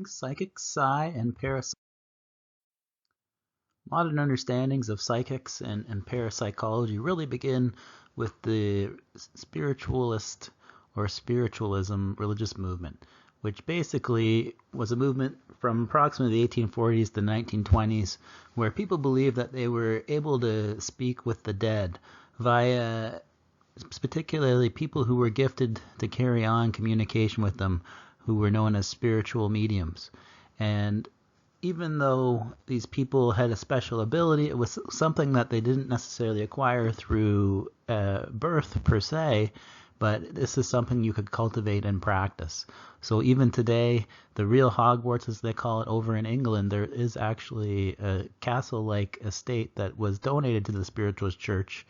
Psychic, psi, and parapsychology. Modern understandings of psychics and parapsychology really begin with the spiritualist or spiritualism religious movement, which basically was a movement from approximately the 1840s to 1920s, where people believed that they were able to speak with the dead via particularly people who were gifted to carry on communication with them, who were known as spiritual mediums. And even though these people had a special ability, it was something that they didn't necessarily acquire through birth per se, but this is something you could cultivate and practice. So even today, the real Hogwarts, as they call it over in England, there is actually a castle-like estate that was donated to the Spiritualist Church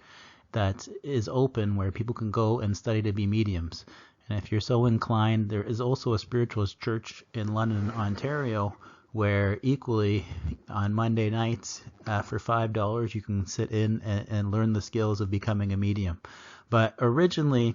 that is open, where people can go and study to be mediums. And if you're so inclined, there is also a Spiritualist Church in London, Ontario, where equally on Monday nights for $5 you can sit in and learn the skills of becoming a medium. But originally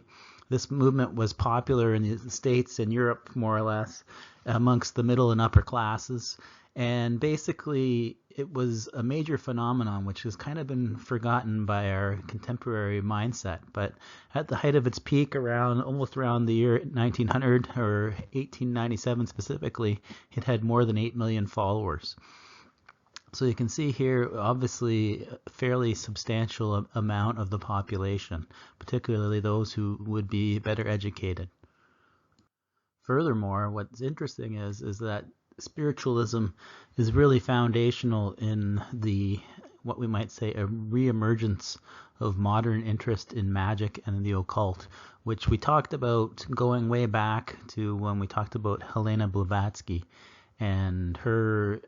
this movement was popular in the States and Europe, more or less, amongst the middle and upper classes. And basically it was a major phenomenon which has kind of been forgotten by our contemporary mindset. But at the height of its peak, almost around the year 1900 or 1897 specifically, it had more than 8 million followers. So you can see here, obviously, a fairly substantial amount of the population, particularly those who would be better educated. Furthermore, what's interesting is that spiritualism is really foundational in what we might say a reemergence of modern interest in magic and the occult, which we talked about going way back to when we talked about Helena Blavatsky and her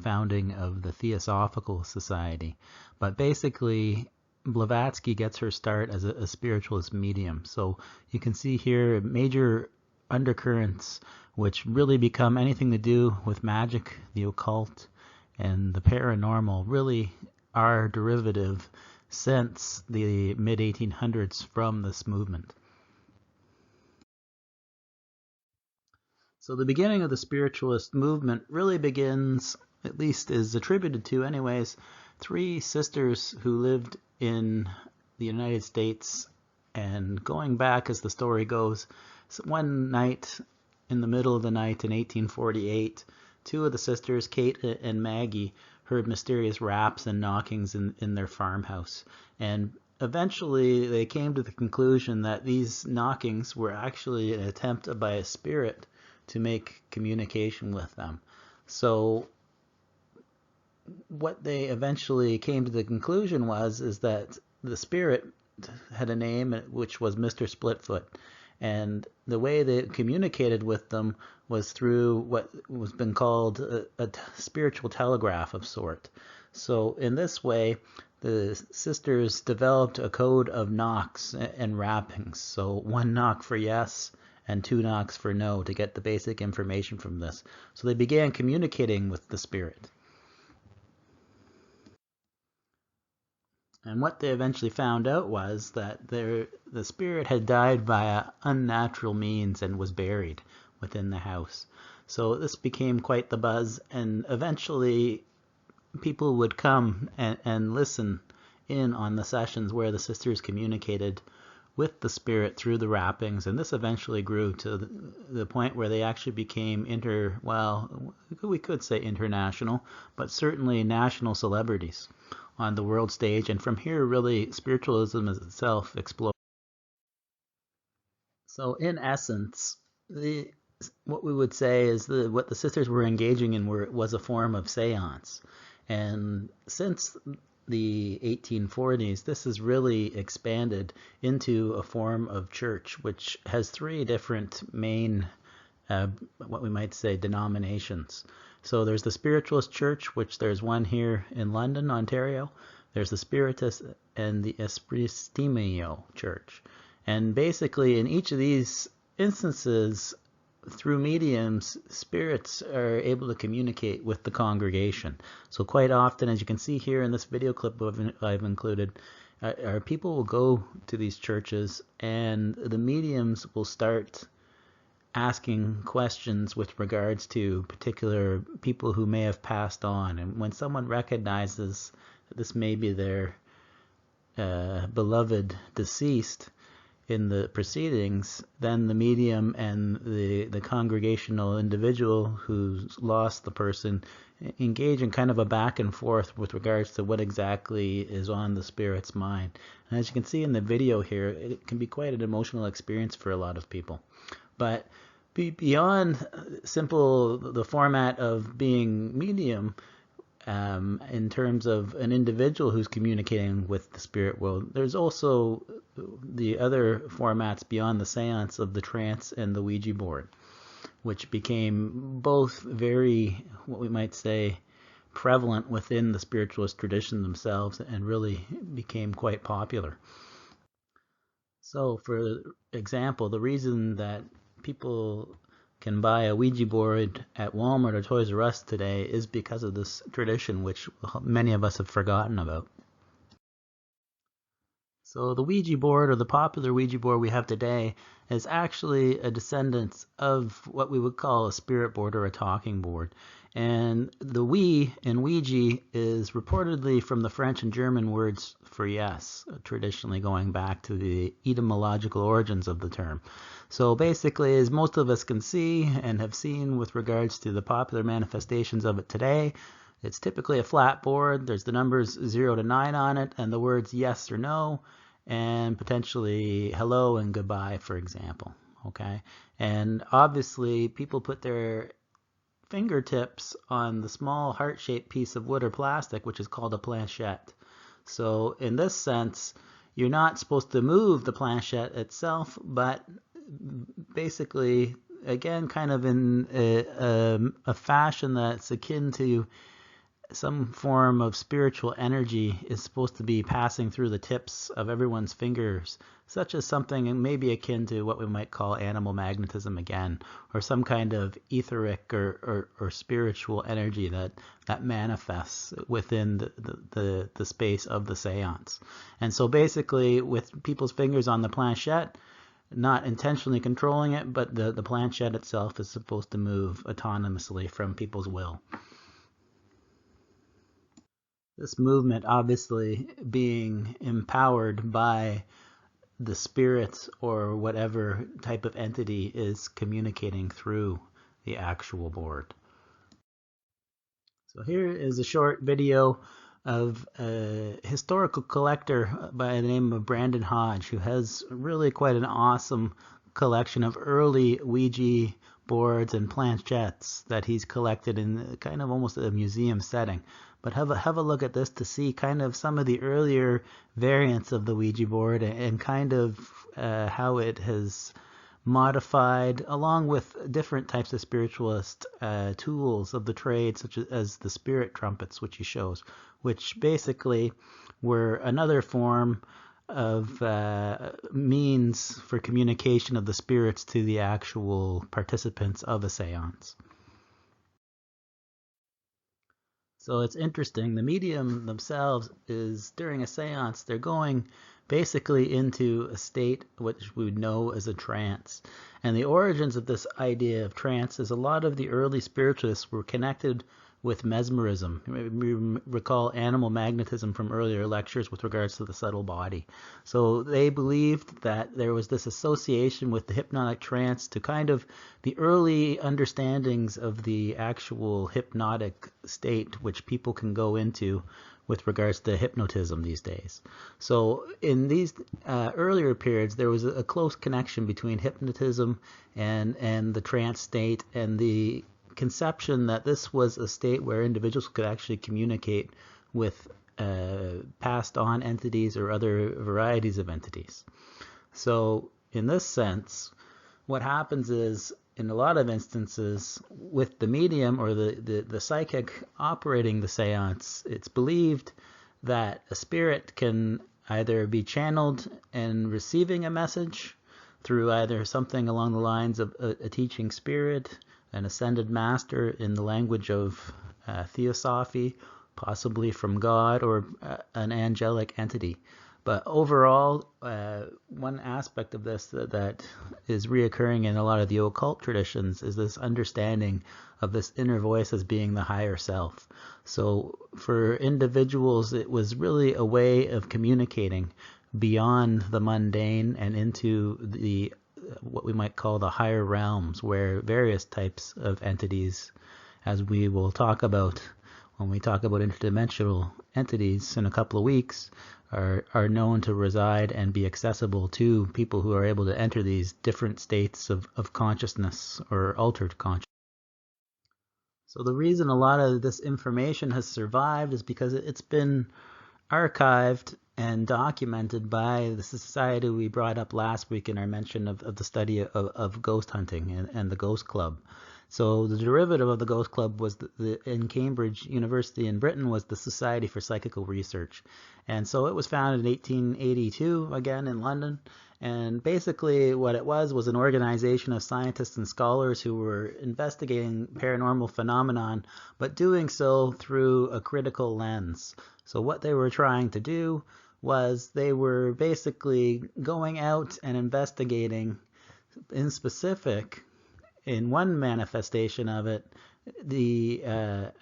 founding of the Theosophical Society. But basically, Blavatsky gets her start as a spiritualist medium. So you can see here major undercurrents which really become anything to do with magic, the occult, and the paranormal really are derivative since the mid-1800s from this movement. So the beginning of the spiritualist movement really begins, at least is attributed to anyways, three sisters who lived in the United States. And going back as the story goes, one night in the middle of the night in 1848, two of the sisters, Kate and Maggie, heard mysterious raps and knockings in their farmhouse. And eventually they came to the conclusion that these knockings were actually an attempt by a spirit to make communication with them. So what they eventually came to the conclusion is that the spirit had a name which was Mr. Splitfoot. And the way they communicated with them was through what was been called a spiritual telegraph of sort. So in this way, the sisters developed a code of knocks and rappings. So one knock for yes and two knocks for no to get the basic information from this. So they began communicating with the spirit. And what they eventually found out was that the spirit had died via unnatural means and was buried within the house. So this became quite the buzz, and eventually people would come and listen in on the sessions where the sisters communicated with the spirit through the rappings, and this eventually grew to the point where they actually became we could say international, but certainly national celebrities on the world stage. And from here, really, spiritualism as itself exploded. So in essence, what we would say is what the sisters were engaging in was a form of seance. And since the 1840s, this has really expanded into a form of church, which has three different main, what we might say, denominations. So there's the Spiritualist Church, which there's one here in London, Ontario. There's the Spiritist and the Espristimio Church. And basically in each of these instances, through mediums, spirits are able to communicate with the congregation. So quite often, as you can see here in this video clip I've included, our people will go to these churches and the mediums will start asking questions with regards to particular people who may have passed on. And when someone recognizes that this may be their beloved deceased in the proceedings, then the medium and the congregational individual who's lost the person engage in kind of a back and forth with regards to what exactly is on the spirit's mind. And as you can see in the video here, it can be quite an emotional experience for a lot of people. But beyond the format of being medium, in terms of an individual who's communicating with the spirit world, there's also the other formats beyond the seance of the trance and the Ouija board, which became both very, what we might say, prevalent within the spiritualist tradition themselves and really became quite popular. So, for example, the reason that people can buy a Ouija board at Walmart or Toys R Us today is because of this tradition, which many of us have forgotten about. So the Ouija board, or the popular Ouija board we have today, is actually a descendant of what we would call a spirit board or a talking board. And the "we" in Ouija is reportedly from the French and German words for yes, traditionally going back to the etymological origins of the term. So basically, as most of us can see and have seen with regards to the popular manifestations of it today, it's typically a flat board. There's the numbers 0 to 9 on it and the words yes or no, and potentially hello and goodbye, for example. Okay, and obviously people put their fingertips on the small heart-shaped piece of wood or plastic, which is called a planchette. So in this sense, you're not supposed to move the planchette itself, but basically, again, kind of in a fashion that's akin to some form of spiritual energy is supposed to be passing through the tips of everyone's fingers, such as something maybe akin to what we might call animal magnetism again, or some kind of etheric or spiritual energy that manifests within the space of the seance. And so basically, with people's fingers on the planchette, not intentionally controlling it, but the planchette itself is supposed to move autonomously from people's will. This movement obviously being empowered by the spirits or whatever type of entity is communicating through the actual board. So here is a short video of a historical collector by the name of Brandon Hodge, who has really quite an awesome collection of early Ouija boards and planchettes that he's collected in kind of almost a museum setting. But have a look at this to see kind of some of the earlier variants of the Ouija board and kind of how it has modified, along with different types of spiritualist tools of the trade, such as the spirit trumpets, which he shows, which basically were another form of means for communication of the spirits to the actual participants of a seance. So it's interesting, the medium themselves is, during a seance, they're going basically into a state which we would know as a trance. And the origins of this idea of trance is a lot of the early spiritualists were connected with mesmerism. We recall animal magnetism from earlier lectures with regards to the subtle body. So they believed that there was this association with the hypnotic trance to kind of the early understandings of the actual hypnotic state which people can go into with regards to hypnotism these days. So in these earlier periods, there was a close connection between hypnotism and the trance state, and the conception that this was a state where individuals could actually communicate with passed on entities or other varieties of entities. So in this sense, what happens is, in a lot of instances, with the medium or the psychic operating the seance, it's believed that a spirit can either be channeled and receiving a message through either something along the lines of a teaching spirit, an ascended master in the language of theosophy, possibly from God, or an angelic entity. But overall, one aspect of this that is reoccurring in a lot of the occult traditions is this understanding of this inner voice as being the higher self. So for individuals, it was really a way of communicating beyond the mundane and into the what we might call the higher realms, where various types of entities, as we will talk about when we talk about interdimensional entities in a couple of weeks, are known to reside and be accessible to people who are able to enter these different states of consciousness or altered consciousness. So the reason a lot of this information has survived is because it's been archived and documented by the society we brought up last week in our mention of the study of ghost hunting and the Ghost Club. So the derivative of the Ghost Club was in Cambridge University in Britain was the Society for Psychical Research. And so it was founded in 1882, again in London. And basically what it was an organization of scientists and scholars who were investigating paranormal phenomenon, but doing so through a critical lens. So what they were trying to do was they were basically going out and investigating in specific, in one manifestation of it, the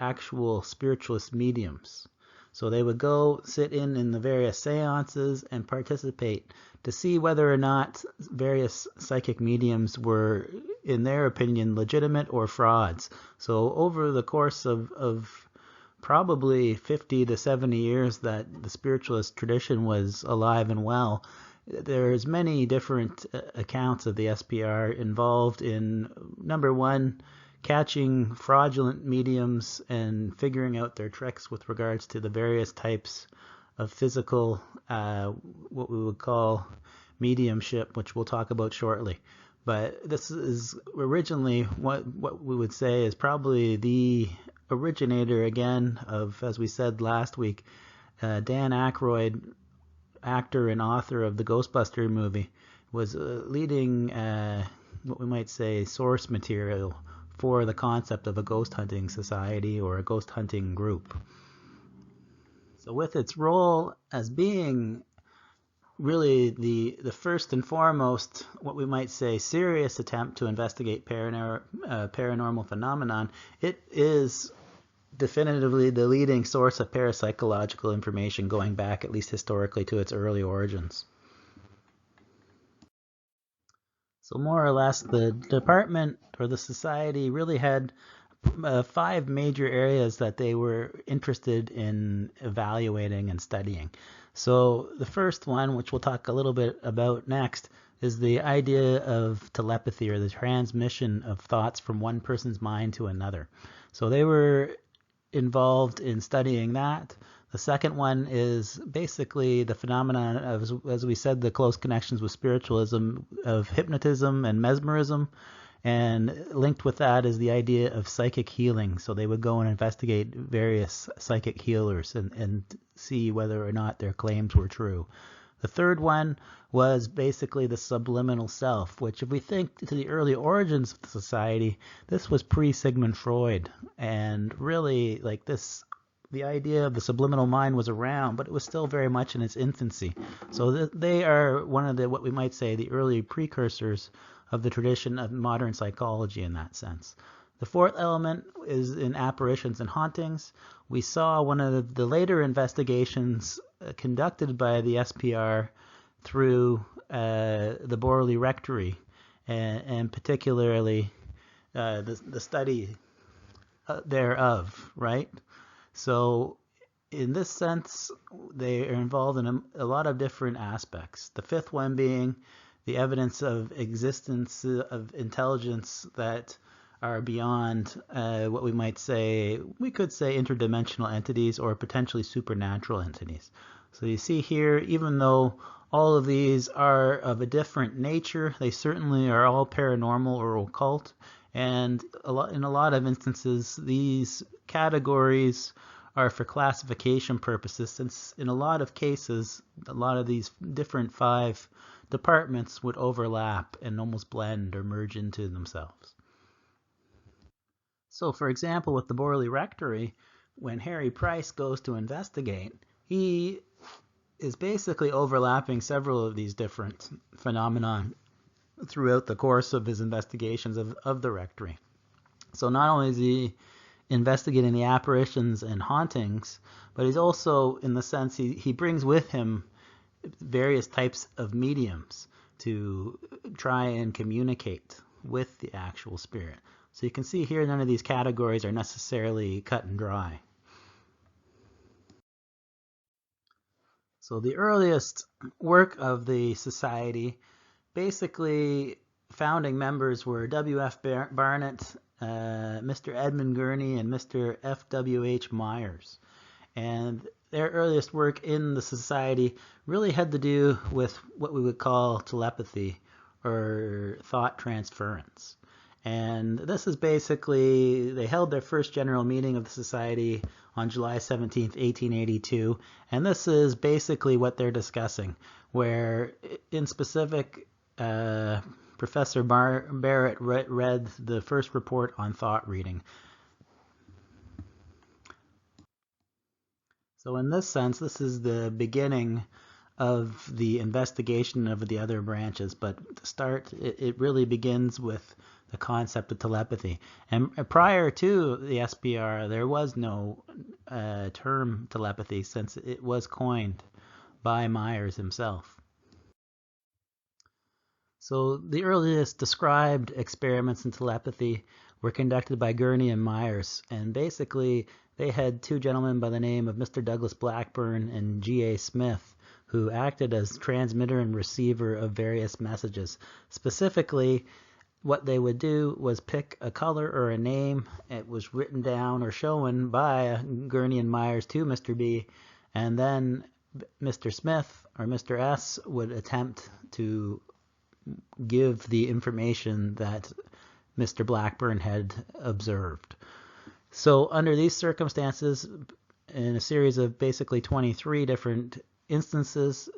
actual spiritualist mediums. So they would go sit in the various seances and participate to see whether or not various psychic mediums were, in their opinion, legitimate or frauds. So over the course of probably 50 to 70 years that the spiritualist tradition was alive and well, there's many different accounts of the SPR involved in, number one, catching fraudulent mediums and figuring out their tricks with regards to the various types of physical, what we would call mediumship, which we'll talk about shortly. But this is originally what we would say is probably the originator, again, of, as we said last week, Dan Aykroyd, actor and author of the Ghostbuster movie, was leading, what we might say, source material for the concept of a ghost hunting society or a ghost hunting group. So with its role as being really the first and foremost, what we might say, serious attempt to investigate paranormal phenomenon, it is definitively the leading source of parapsychological information going back, at least historically, to its early origins. So more or less, the department or the society really had 5 major areas that they were interested in evaluating and studying. So the first one, which we'll talk a little bit about next, is the idea of telepathy, or the transmission of thoughts from one person's mind to another. So they were involved in studying that. The second one is basically the phenomenon of, as we said, the close connections with spiritualism, of hypnotism and mesmerism. And linked with that is the idea of psychic healing. So they would go and investigate various psychic healers and see whether or not their claims were true. The third one was basically the subliminal self, which, if we think to the early origins of the society, this was pre-Sigmund Freud. And really, like this, the idea of the subliminal mind was around, but it was still very much in its infancy. So they are one of the, what we might say, the early precursors of the tradition of modern psychology in that sense. The fourth element is in apparitions and hauntings. We saw one of the later investigations conducted by the SPR through the Borley Rectory, and particularly the study thereof, right? So in this sense, they are involved in a lot of different aspects. The fifth one being the evidence of existence of intelligence that are beyond what we might say, we could say interdimensional entities or potentially supernatural entities. So you see here, even though all of these are of a different nature, they certainly are all paranormal or occult. And in a lot of instances, these categories are for classification purposes, since in a lot of cases, a lot of these different 5 departments would overlap and almost blend or merge into themselves. So, for example, with the Borley Rectory, when Harry Price goes to investigate, he is basically overlapping several of these different phenomena throughout the course of his investigations of the rectory. So not only is he investigating the apparitions and hauntings, but he's also, in the sense, he brings with him various types of mediums to try and communicate with the actual spirit. So you can see here none of these categories are necessarily cut and dry. So the earliest work of the society, basically founding members were W.F. Barnett, Mr. Edmund Gurney, and Mr. F.W.H. Myers. And their earliest work in the society really had to do with what we would call telepathy or thought transference. And this is basically, they held their first general meeting of the society on July 17th, 1882. And this is basically what they're discussing, where in specific, Professor Barrett read the first report on thought reading. So in this sense, this is the beginning of the investigation of the other branches. But to start, it really begins with the concept of telepathy. And prior to the SPR, there was no term telepathy, since it was coined by Myers himself. So the earliest described experiments in telepathy were conducted by Gurney and Myers, and basically they had two gentlemen by the name of Mr. Douglas Blackburn and G.A. Smith, who acted as transmitter and receiver of various messages. Specifically, what they would do was pick a color or a name. It was written down or shown by Gurney and Myers to Mr. B, and then Mr. Smith or Mr. S would attempt to give the information that Mr. Blackburn had observed. So under these circumstances, in a series of basically 23 different instances,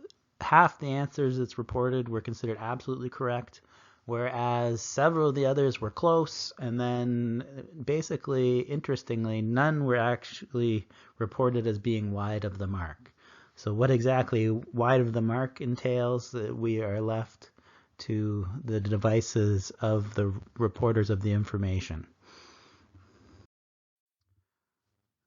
half the answers that's reported were considered absolutely correct, whereas several of the others were close, and then basically, interestingly, none were actually reported as being wide of the mark. So what exactly wide of the mark entails, we are left to the devices of the reporters of the information.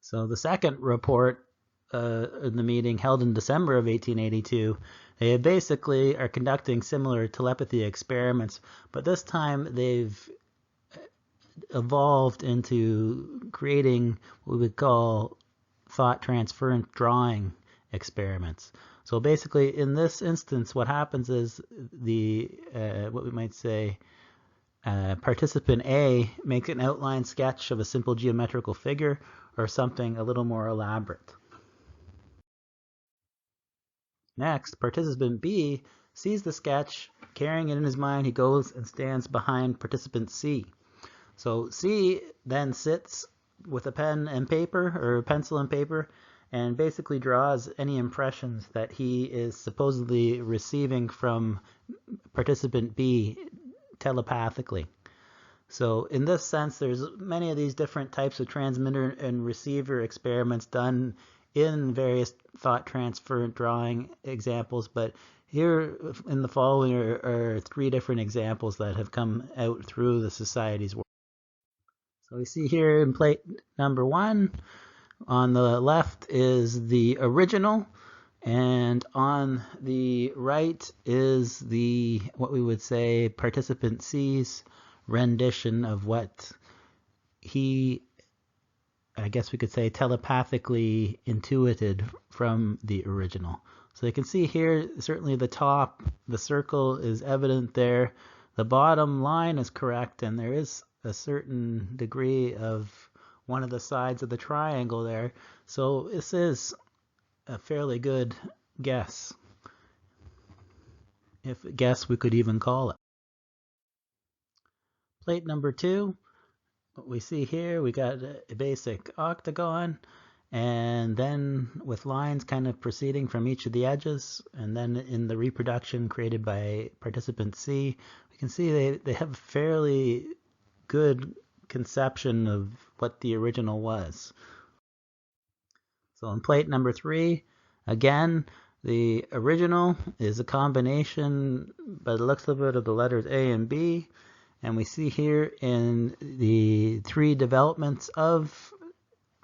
So the second report in the meeting held in December of 1882, they basically are conducting similar telepathy experiments, but this time they've evolved into creating what we would call thought transference drawing experiments. So basically, in this instance, what happens is the what we might say participant A makes an outline sketch of a simple geometrical figure or something a little more elaborate. Next, participant B sees the sketch, carrying it in his mind. He goes and stands behind participant C. So C then sits with a pen and paper, or pencil and paper, and basically draws any impressions that he is supposedly receiving from participant B telepathically. So in this sense, there's many of these different types of transmitter and receiver experiments done in various thought transfer drawing examples, but here in the following are three different examples that have come out through the society's work. So we see here in plate number 1, on the left is the original, and on the right is the, what we would say, participant C's rendition of what he, I guess we could say, telepathically intuited from the original. So you can see here, certainly the top, the circle is evident there. The bottom line is correct, and there is a certain degree of one of the sides of the triangle there. So this is a fairly good guess, if guess we could even call it. Plate number 2, what we see here, we got a basic octagon, and then with lines kind of proceeding from each of the edges, and then in the reproduction created by participant C, we can see they have a fairly good conception of what the original was. So in plate number 3, again, The original is a combination, by the looks of it, of the letters A and B. And we see here in the three developments of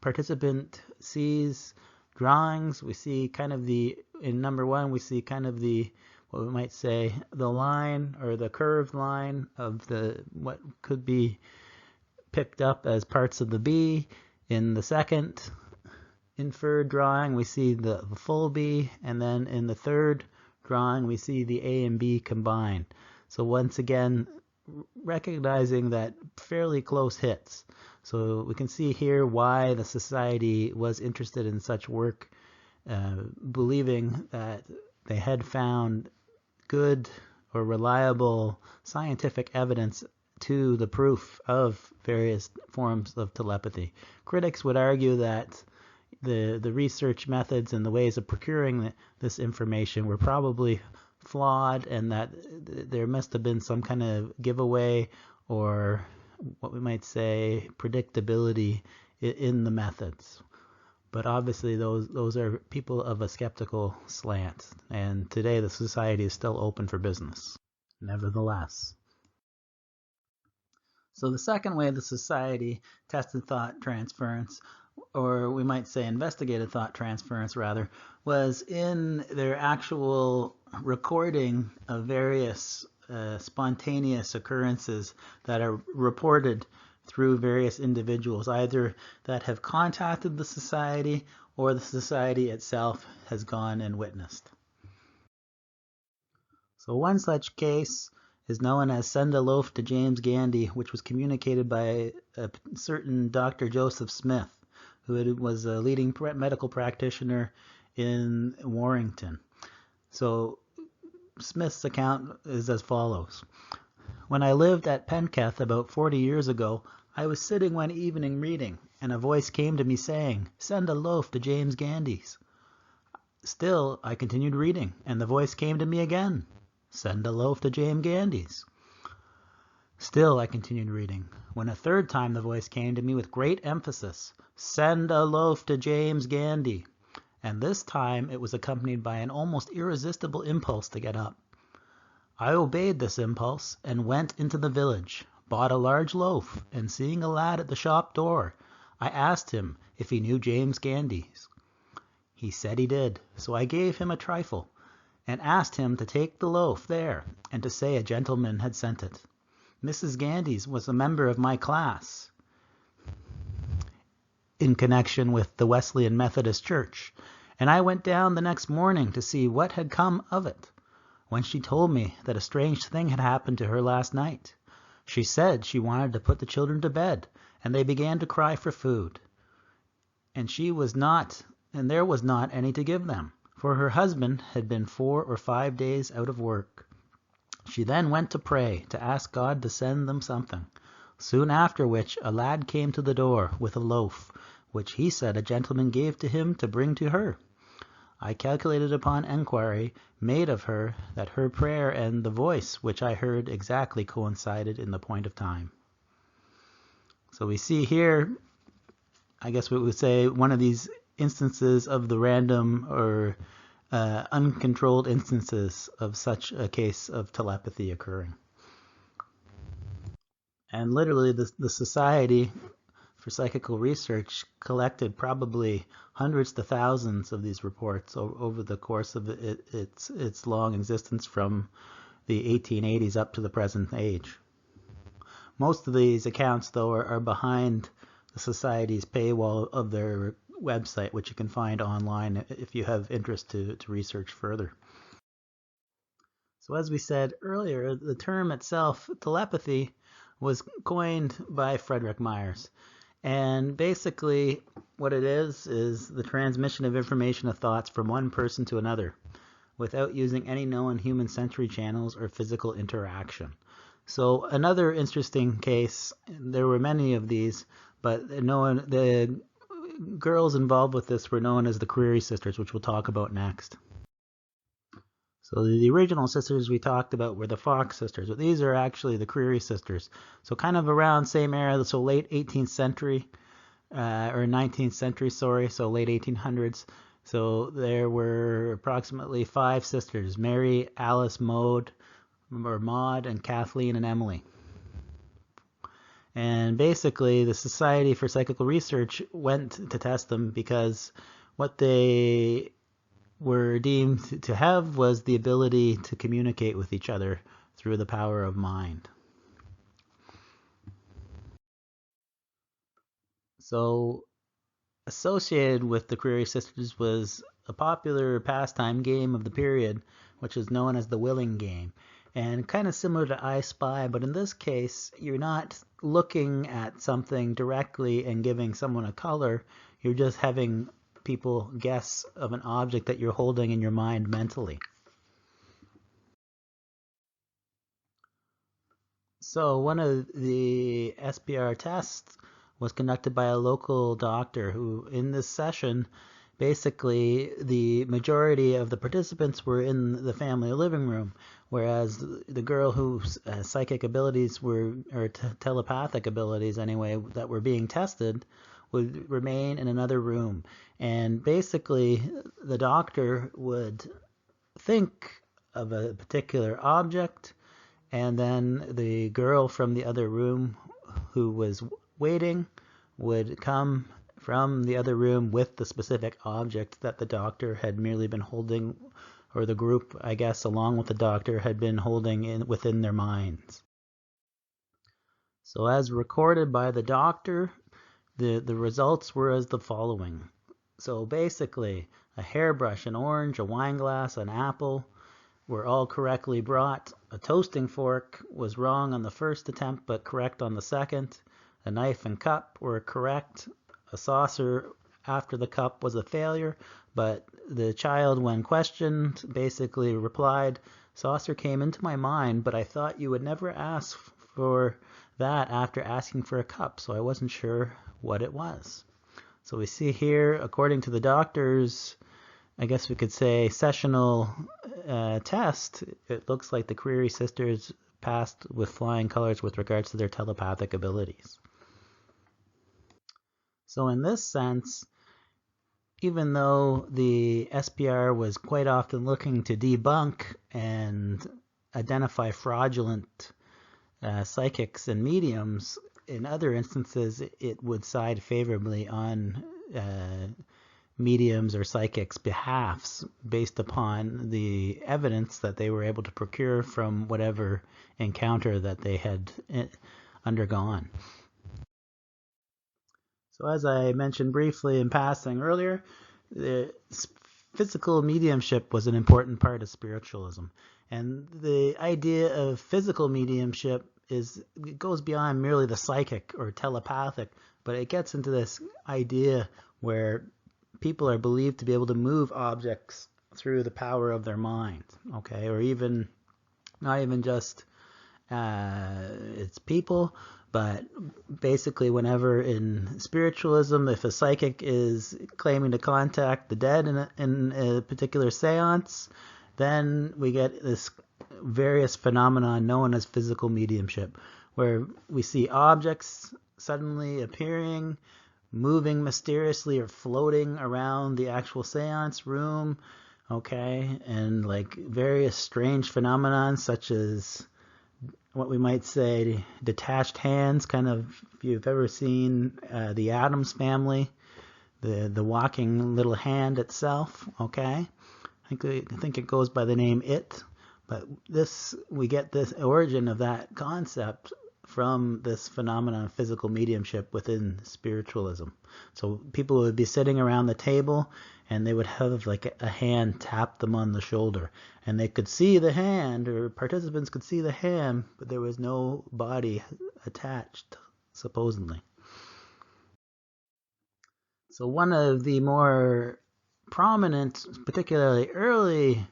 participant C's drawings, we see kind of in number one, we see kind of what we might say, the line or the curved line of what could be picked up as parts of the B. In the second inferred drawing, we see the full B, and then in the third drawing, we see the A and B combined. So once again, recognizing that fairly close hits. So we can see here why the society was interested in such work, believing that they had found good or reliable scientific evidence to the proof of various forms of telepathy. Critics would argue that the research methods and the ways of procuring this information were probably flawed, and that there must have been some kind of giveaway or what we might say predictability in the methods. But obviously those are people of a skeptical slant, and today the society is still open for business, nevertheless. So the second way the society tested thought transference, or we might say investigated thought transference rather, was in their actual recording of various spontaneous occurrences that are reported through various individuals, either that have contacted the society or the society itself has gone and witnessed. So one such case is known as Send a Loaf to James Gandy, which was communicated by a certain Dr. Joseph Smith, who was a leading medical practitioner in Warrington. So Smith's account is as follows. When I lived at Penketh about 40 years ago, I was sitting one evening reading, and a voice came to me saying, "Send a loaf to James Gandy's." Still, I continued reading, and the voice came to me again, "Send a loaf to James Gandy's." Still, I continued reading, when a third time the voice came to me with great emphasis, "Send a loaf to James Gandy." And this time it was accompanied by an almost irresistible impulse to get up. I obeyed this impulse and went into the village, bought a large loaf, and seeing a lad at the shop door, I asked him if he knew James Gandy's. He said he did, so I gave him a trifle, and asked him to take the loaf there, and to say a gentleman had sent it. Mrs. Gandy's was a member of my class in connection with the Wesleyan Methodist Church, and I went down the next morning to see what had come of it, when she told me that a strange thing had happened to her last night. She said she wanted to put the children to bed, and they began to cry for food. And there was not any to give them, for her husband had been 4 or 5 days out of work. She then went to pray, to ask God to send them something, soon after which a lad came to the door with a loaf, which he said a gentleman gave to him to bring to her. I calculated upon enquiry made of her that her prayer and the voice which I heard exactly coincided in the point of time. So we see here, I guess we would say, one of these instances of the random or uncontrolled instances of such a case of telepathy occurring. And literally the Society for Psychical Research collected probably hundreds to thousands of these reports over the course of its long existence from the 1880s up to the present age. Most of these accounts, though, are behind the Society's paywall of their website, which you can find online if you have interest to research further. So as we said earlier, the term itself, telepathy, was coined by Frederick Myers. And basically what it is the transmission of information of thoughts from one person to another without using any known human sensory channels or physical interaction. So another interesting case, there were many of these, but the girls involved with this were known as the Creary sisters, which we'll talk about next. So the original sisters we talked about were the Fox sisters, but these are actually the Creary sisters. So kind of around same era, so late 18th century, or 19th century, sorry, so late 1800s. So there were approximately 5 sisters: Mary, Alice, Maud, and Kathleen, and Emily. And basically, the Society for Psychical Research went to test them because what they were deemed to have was the ability to communicate with each other through the power of mind. So, associated with the Query Sisters was a popular pastime game of the period, which is known as the Willing game. And kind of similar to I Spy, but in this case, you're not looking at something directly and giving someone a color. You're just having people guess of an object that you're holding in your mind mentally. So one of the SPR tests was conducted by a local doctor who, in this session, basically the majority of the participants were in the family living room, whereas the girl whose psychic abilities were, or telepathic abilities anyway, that were being tested would remain in another room. And basically the doctor would think of a particular object, and then the girl from the other room who was waiting would come from the other room with the specific object that the doctor had merely been holding, or the group, I guess, along with the doctor, had been holding within their minds. So as recorded by the doctor, the results were as the following. So basically, a hairbrush, an orange, a wine glass, an apple were all correctly brought. A toasting fork was wrong on the first attempt but correct on the second. A knife and cup were correct. A saucer after the cup was a failure, but the child, when questioned, basically replied, "Saucer came into my mind, but I thought you would never ask for that after asking for a cup, so I wasn't sure what it was." So we see here, according to the doctor's, I guess we could say, sessional test, it looks like the Query sisters passed with flying colors with regards to their telepathic abilities. So in this sense, even though the SPR was quite often looking to debunk and identify fraudulent psychics and mediums, in other instances it would side favorably on mediums or psychics' behalfs based upon the evidence that they were able to procure from whatever encounter that they had undergone. So as I mentioned briefly in passing earlier, the physical mediumship was an important part of spiritualism. And the idea of physical mediumship it goes beyond merely the psychic or telepathic, but it gets into this idea where people are believed to be able to move objects through the power of their mind, okay? Or even, not even just it's people, but basically whenever in spiritualism, if a psychic is claiming to contact the dead in a particular seance, then we get this various phenomenon known as physical mediumship, where we see objects suddenly appearing, moving mysteriously or floating around the actual seance room, okay, and like various strange phenomenon such as what we might say detached hands, kind of, if you've ever seen the Addams Family, the walking little hand itself, okay, I think it goes by the name It, but we get this origin of that concept from this phenomenon of physical mediumship within spiritualism. So people would be sitting around the table and they would have like a hand tap them on the shoulder, and they could see the hand, or participants could see the hand, but there was no body attached, supposedly. So one of the more prominent, particularly early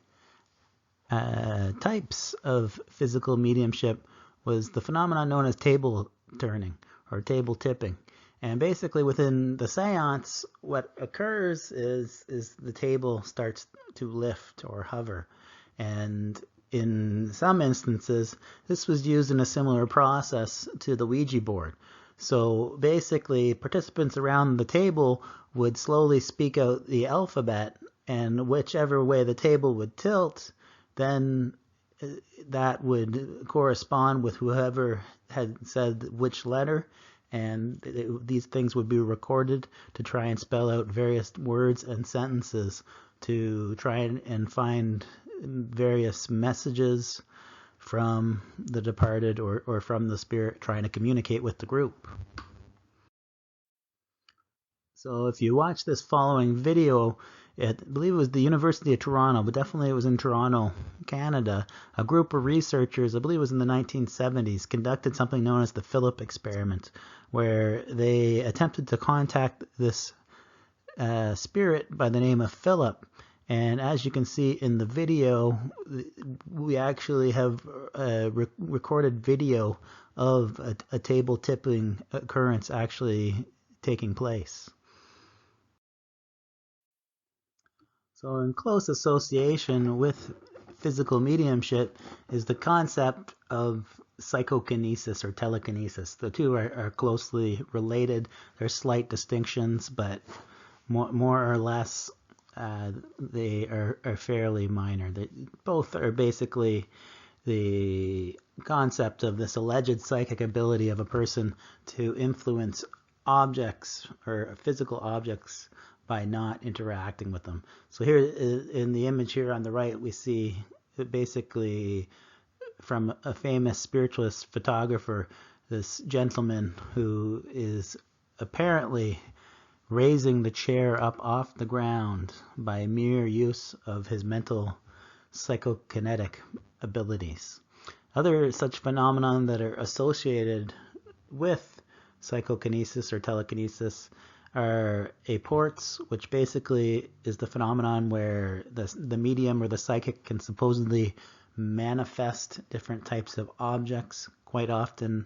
types of physical mediumship was the phenomenon known as table turning or table tipping. And basically within the seance, what occurs is the table starts to lift or hover. And in some instances, this was used in a similar process to the Ouija board. So basically, participants around the table would slowly speak out the alphabet, and whichever way the table would tilt, then that would correspond with whoever had said which letter, and these things would be recorded to try and spell out various words and sentences to try and find various messages from the departed or from the spirit trying to communicate with the group. So if you watch this following video, I believe it was the University of Toronto, but definitely it was in Toronto, Canada, a group of researchers, I believe it was in the 1970s, conducted something known as the Philip experiment, where they attempted to contact this spirit by the name of Philip. And as you can see in the video, we actually have a recorded video of a table tipping occurrence actually taking place. So in close association with physical mediumship is the concept of psychokinesis or telekinesis. The two are closely related. There's slight distinctions, but more or less they are fairly minor. They both are basically the concept of this alleged psychic ability of a person to influence objects or physical objects by not interacting with them. So here in the image here on the right, we see basically from a famous spiritualist photographer, this gentleman who is apparently raising the chair up off the ground by mere use of his mental psychokinetic abilities. Other such phenomena that are associated with psychokinesis or telekinesis are apports, which basically is the phenomenon where the medium or the psychic can supposedly manifest different types of objects. Quite often,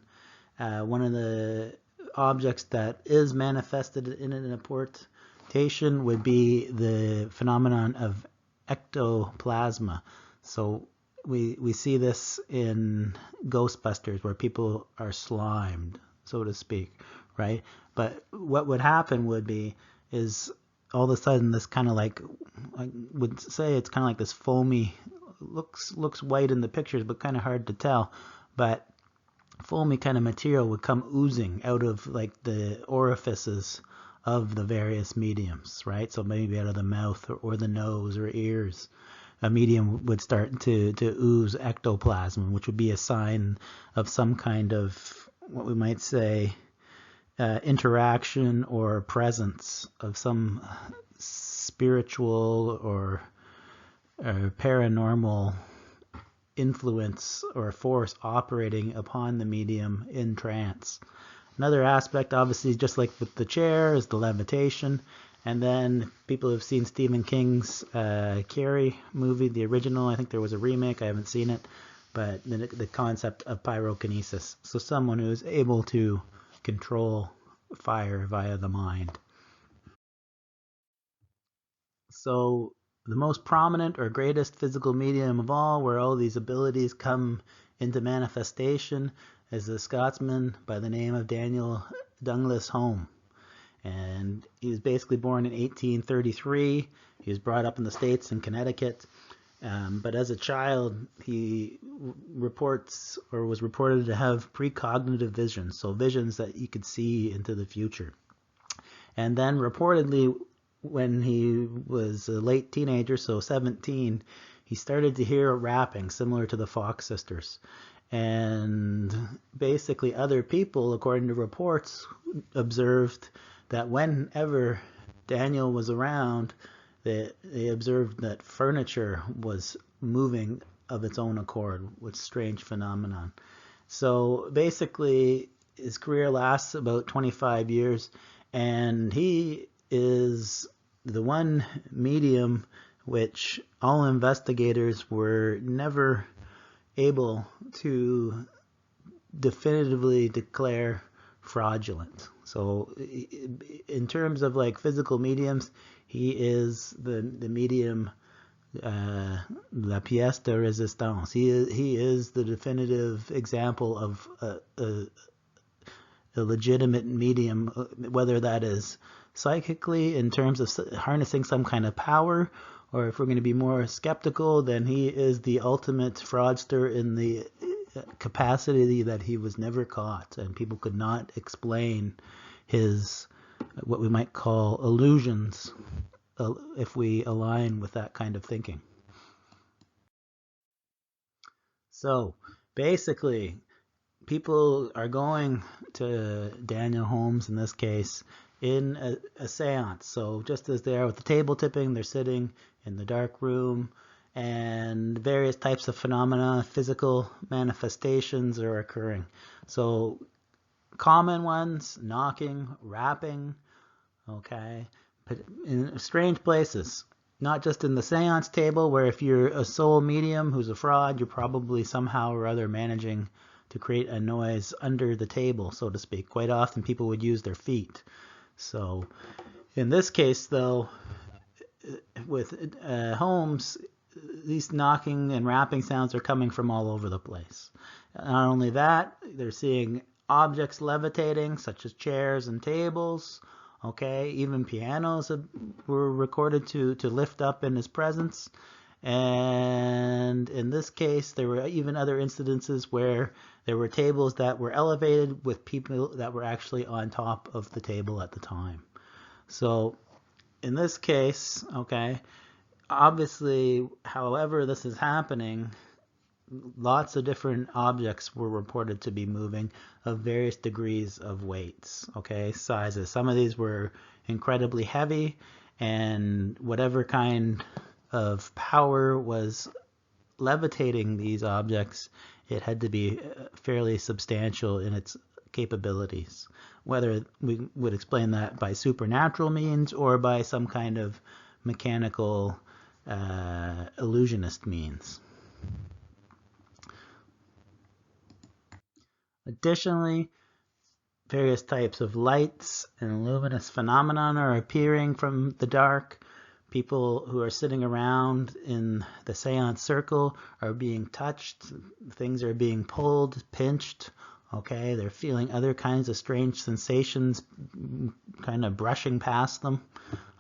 one of the objects that is manifested in an apportation would be the phenomenon of ectoplasma. So we see this in Ghostbusters where people are slimed, so to speak, right? But what would happen would be is all of a sudden this kind of like, I would say it's kind of like this foamy, looks white in the pictures, but kind of hard to tell, but foamy kind of material would come oozing out of like the orifices of the various mediums, right? So maybe out of the mouth or the nose or ears, a medium would start to ooze ectoplasm, which would be a sign of some kind of, what we might say, interaction or presence of some spiritual or paranormal influence or force operating upon the medium in trance. Another aspect, obviously, just like with the chair, is the levitation. And then people have seen Stephen King's Carrie movie, the original. I think there was a remake. I haven't seen it. But the concept of pyrokinesis. So someone who is able to control fire via the mind. So the most prominent or greatest physical medium of all, where all these abilities come into manifestation, is a Scotsman by the name of Daniel Douglas Home. And he was basically born in 1833. He was brought up in the States in Connecticut. But as a child, he was reported to have precognitive visions, so visions that you could see into the future. And then reportedly, when he was a late teenager, so 17, he started to hear rapping similar to the Fox sisters. And basically other people, according to reports, observed that whenever Daniel was around, they observed that furniture was moving of its own accord, which strange phenomenon. So basically his career lasts about 25 years, and he is the one medium which all investigators were never able to definitively declare fraudulent. So in terms of like physical mediums, he is the medium, la pièce de résistance. He is the definitive example of a legitimate medium, whether that is psychically in terms of harnessing some kind of power, or if we're going to be more skeptical, then he is the ultimate fraudster in the capacity that he was never caught, and people could not explain his what we might call illusions if we align with that kind of thinking. So basically, people are going to Daniel Holmes in this case in a seance. So just as they are with the table tipping, they're sitting in the dark room, and various types of phenomena, physical manifestations are occurring. So common ones: knocking, rapping, okay, but in strange places. Not just in the seance table, where if you're a soul medium who's a fraud, you're probably somehow or other managing to create a noise under the table, so to speak. Quite often people would use their feet. So in this case, though, with Holmes, these knocking and rapping sounds are coming from all over the place. Not only that, they're seeing objects levitating, such as chairs and tables. Okay, even pianos were recorded to lift up in his presence. And in this case, there were even other incidences where there were tables that were elevated with people that were actually on top of the table at the time. So in this case, okay, obviously, however this is happening, lots of different objects were reported to be moving of various degrees of weights, okay, sizes. Some of these were incredibly heavy, and whatever kind of power was levitating these objects, it had to be fairly substantial in its capabilities. Whether we would explain that by supernatural means or by some kind of mechanical illusionist means. Additionally, various types of lights and luminous phenomena are appearing from the dark. People who are sitting around in the seance circle are being touched. Things are being pulled, pinched. Okay, they're feeling other kinds of strange sensations kind of brushing past them.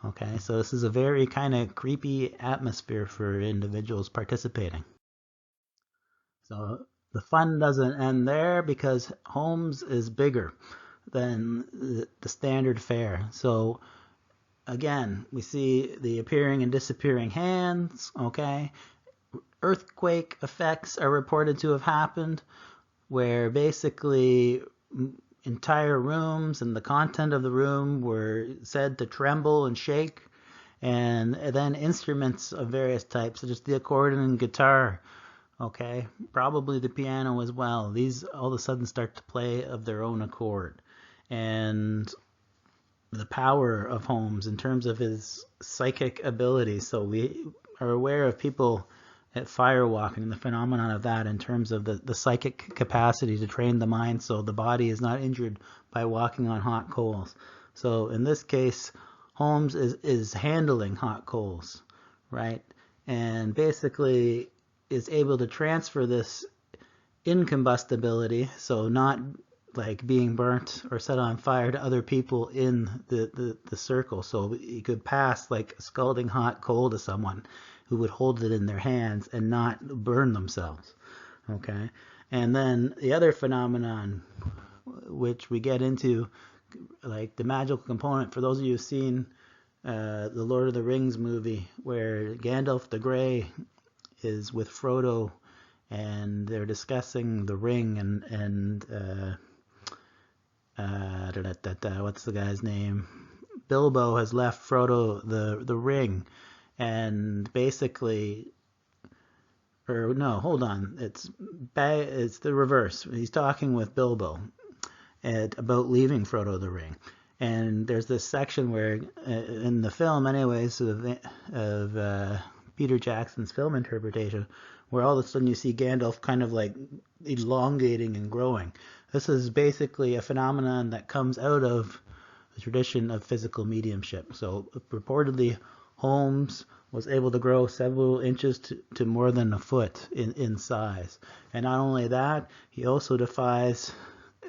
Okay, so this is a very kind of creepy atmosphere for individuals participating. So the fun doesn't end there, because Holmes is bigger than the standard fare. So again, we see the appearing and disappearing hands, okay? Earthquake effects are reported to have happened, where basically entire rooms and the content of the room were said to tremble and shake, and then instruments of various types, such as the accordion and guitar, okay, probably the piano as well, these all of a sudden start to play of their own accord. And the power of Holmes in terms of his psychic abilities. So we are aware of people at firewalking, the phenomenon of that in terms of the psychic capacity to train the mind so the body is not injured by walking on hot coals. So in this case, Holmes is handling hot coals, right? And basically is able to transfer this incombustibility, so not like being burnt or set on fire, to other people in the circle. So you could pass like a scalding hot coal to someone who would hold it in their hands and not burn themselves. Okay, and then the other phenomenon, which we get into, like the magical component, for those of you who've seen the Lord of the Rings movie, where Gandalf the Grey is with Frodo and they're discussing the ring, and what's the guy's name? Bilbo has left Frodo the ring, and basically, or no, hold on, it's the reverse. He's talking with Bilbo about leaving Frodo the ring, and there's this section where in the film, anyways, of Peter Jackson's film interpretation, where all of a sudden you see Gandalf kind of like elongating and growing. This is basically a phenomenon that comes out of the tradition of physical mediumship. So reportedly, Holmes was able to grow several inches to more than a foot in size. And not only that, he also defies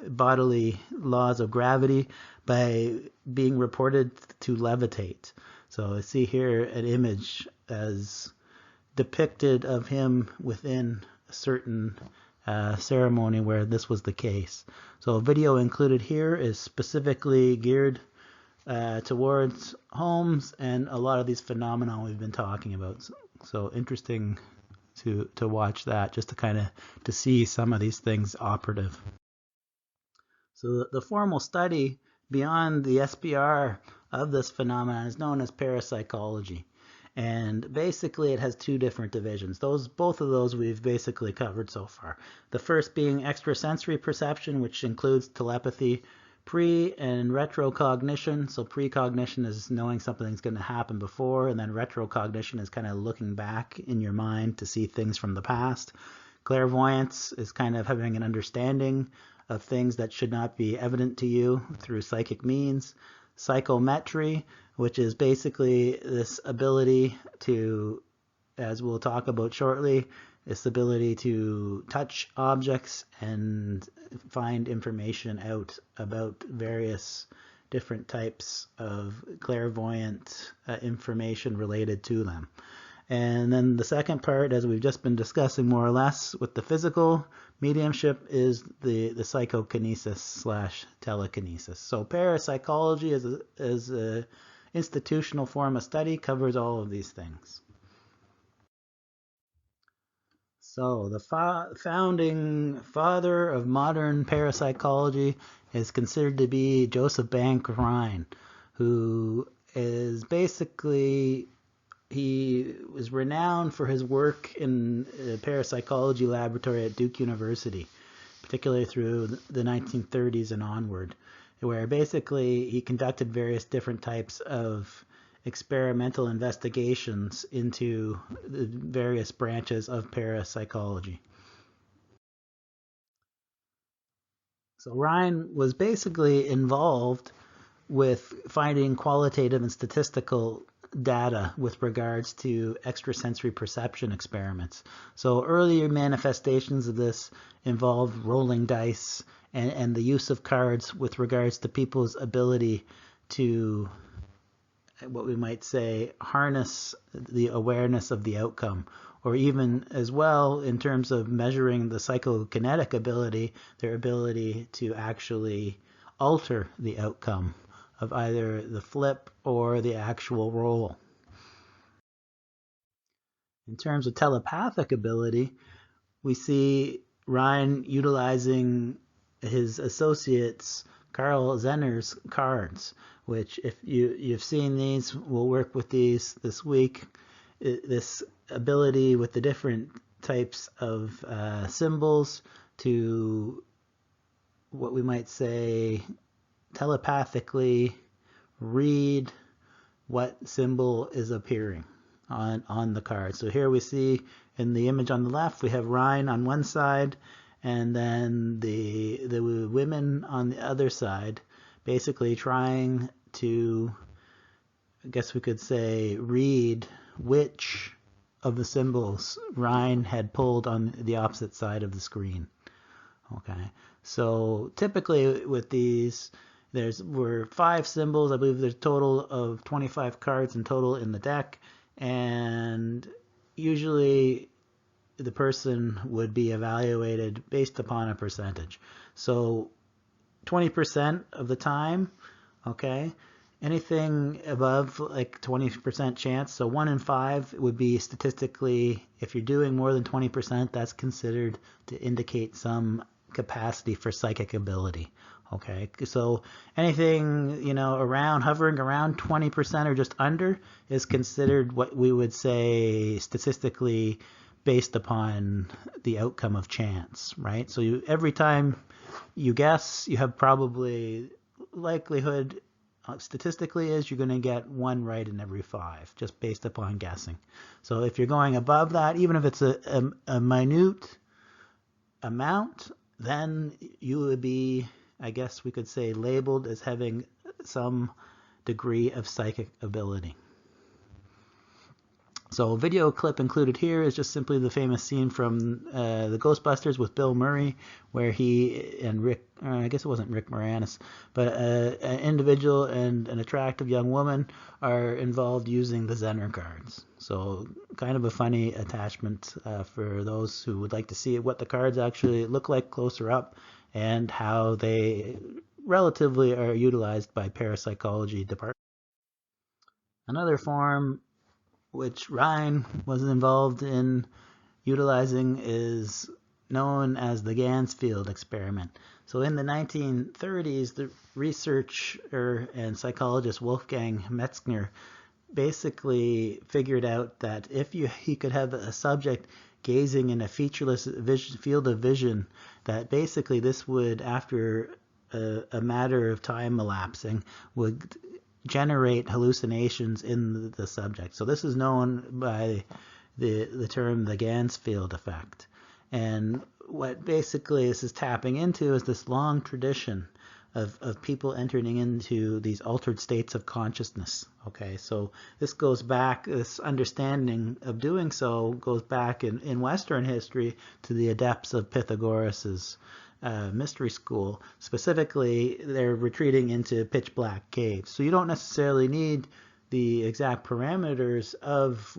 bodily laws of gravity by being reported to levitate. So I see here an image as depicted of him within a certain ceremony where this was the case. So a video included here is specifically geared towards homes and a lot of these phenomena we've been talking about. So interesting to watch that, just to kind of to see some of these things operative. So the formal study beyond the SPR of this phenomenon is known as parapsychology. And basically it has two different divisions. Both of those we've basically covered so far. The first being extrasensory perception, which includes telepathy, pre and retrocognition. So precognition is knowing something's going to happen before, and then retrocognition is kind of looking back in your mind to see things from the past. Clairvoyance is kind of having an understanding of things that should not be evident to you through psychic means. Psychometry, which is basically this ability to, as we'll talk about shortly, this ability to touch objects and find information out about various different types of clairvoyant information related to them. And then the second part, as we've just been discussing more or less with the physical mediumship, is the psychokinesis / telekinesis. So parapsychology as a institutional form of study covers all of these things. So the founding father of modern parapsychology is considered to be Joseph Bank Rhine, who is basically, he was renowned for his work in a parapsychology laboratory at Duke University, particularly through the 1930s and onward, where basically he conducted various different types of experimental investigations into the various branches of parapsychology. So Rhine was basically involved with finding qualitative and statistical data with regards to extrasensory perception experiments. So earlier manifestations of this involved rolling dice and the use of cards with regards to people's ability to, what we might say, harness the awareness of the outcome, or even as well in terms of measuring the psychokinetic ability, their ability to actually alter the outcome of either the flip or the actual roll. In terms of telepathic ability, we see Rhine utilizing his associates Carl Zener's cards, which if you've seen these, we'll work with these this week. This ability with the different types of symbols to, what we might say, telepathically read what symbol is appearing on the card. So here we see in the image on the left, we have Rhine on one side, and then the women on the other side, basically trying to, I guess we could say, read which of the symbols Rhine had pulled on the opposite side of the screen. Okay, so typically with these, were 5 symbols. I believe there's a total of 25 cards in total in the deck, and usually the person would be evaluated based upon a percentage. So 20% of the time, okay, anything above like 20% chance, so 1 in 5 would be statistically, if you're doing more than 20%, that's considered to indicate some capacity for psychic ability. Okay, so anything, hovering around 20% or just under is considered what we would say statistically based upon the outcome of chance, right? So every time you guess, you have probably likelihood statistically is you're going to get 1 right in every 5 just based upon guessing. So if you're going above that, even if it's a minute amount, then you would be, I guess we could say, labeled as having some degree of psychic ability. So video clip included here is just simply the famous scene from the Ghostbusters with Bill Murray, where he and Rick, I guess it wasn't Rick Moranis, but an individual and an attractive young woman are involved using the Zener cards. So kind of a funny attachment for those who would like to see what the cards actually look like closer up and how they relatively are utilized by parapsychology departments. Another form which Rhine was involved in utilizing is known as the Gansfield experiment. So in the 1930s, the researcher and psychologist Wolfgang Metzger basically figured out that if he could have a subject gazing in a featureless field of vision, that basically this would, after a matter of time elapsing, would generate hallucinations in the subject. So this is known by the term the Gansfield effect. And what basically this is tapping into is this long tradition of people entering into these altered states of consciousness. Okay, so this goes back, this understanding of doing so goes back in Western history to the adepts of Pythagoras's mystery school. Specifically, they're retreating into pitch black caves. So you don't necessarily need the exact parameters of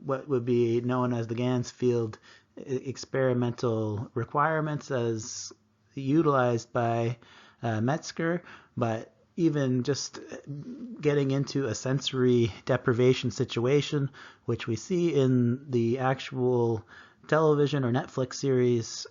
what would be known as the Gansfield experimental requirements as utilized by Metzger, but even just getting into a sensory deprivation situation, which we see in the actual television or Netflix series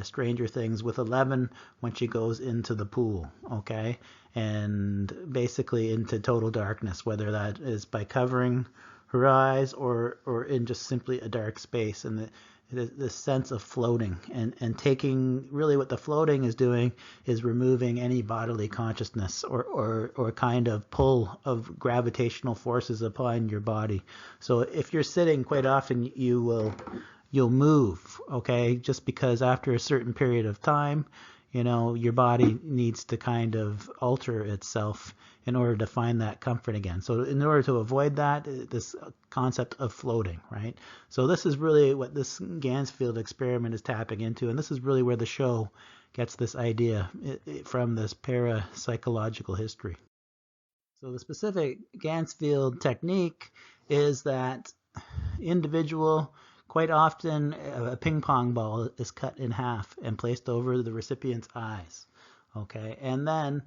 Stranger Things with Eleven when she goes into the pool, okay, and basically into total darkness, whether that is by covering her eyes or in just simply a dark space, and the sense of floating and taking, really what the floating is doing is removing any bodily consciousness or kind of pull of gravitational forces upon your body. So if you're sitting, quite often you'll move, okay, just because after a certain period of time, you know, your body needs to kind of alter itself in order to find that comfort again. So in order to avoid that, this concept of floating, right? So this is really what this Gansfield experiment is tapping into, and this is really where the show gets this idea from this parapsychological history. So the specific Gansfield technique is that individual, quite often a ping pong ball is cut in half and placed over the recipient's eyes, okay, and then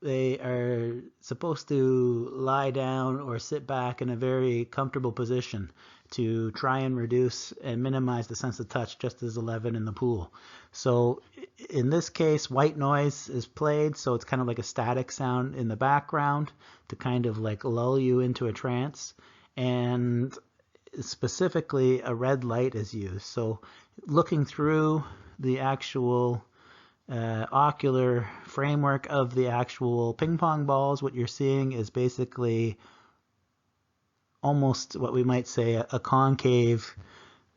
they are supposed to lie down or sit back in a very comfortable position to try and reduce and minimize the sense of touch, just as 11 in the pool. So in this case, white noise is played, so it's kind of like a static sound in the background to kind of like lull you into a trance, and specifically a red light is used. So looking through the actual ocular framework of the actual ping pong balls, what you're seeing is basically almost what we might say a concave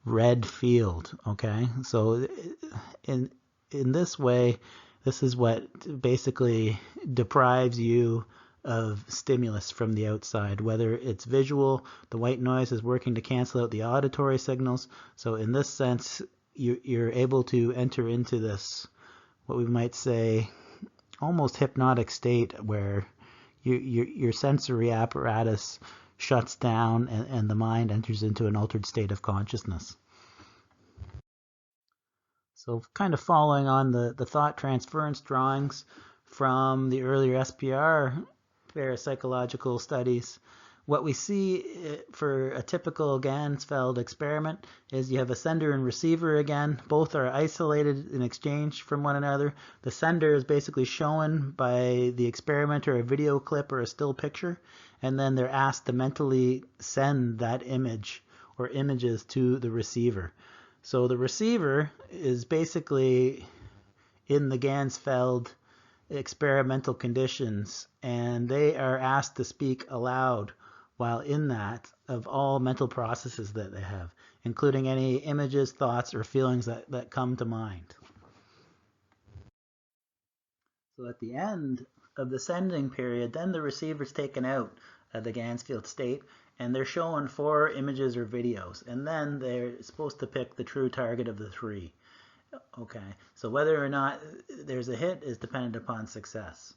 red field, okay? So in this way, this is what basically deprives you of stimulus from the outside, whether it's visual. The white noise is working to cancel out the auditory signals. So in this sense, you're able to enter into this, what we might say, almost hypnotic state where your sensory apparatus shuts down and the mind enters into an altered state of consciousness. So kind of following on the thought transference drawings from the earlier SPR parapsychological studies, what we see for a typical Gansfeld experiment is you have a sender and receiver again. Both are isolated in exchange from one another. The sender is basically shown by the experimenter a video clip or a still picture, and then they're asked to mentally send that image or images to the receiver. So the receiver is basically in the Gansfeld experimental conditions, and they are asked to speak aloud while in that of all mental processes that they have, including any images, thoughts, or feelings that come to mind. So at the end of the sending period, then the receiver is taken out of the Gansfield state, and they're shown 4 images or videos, and then they're supposed to pick the true target of the 3. Okay, so whether or not there's a hit is dependent upon success.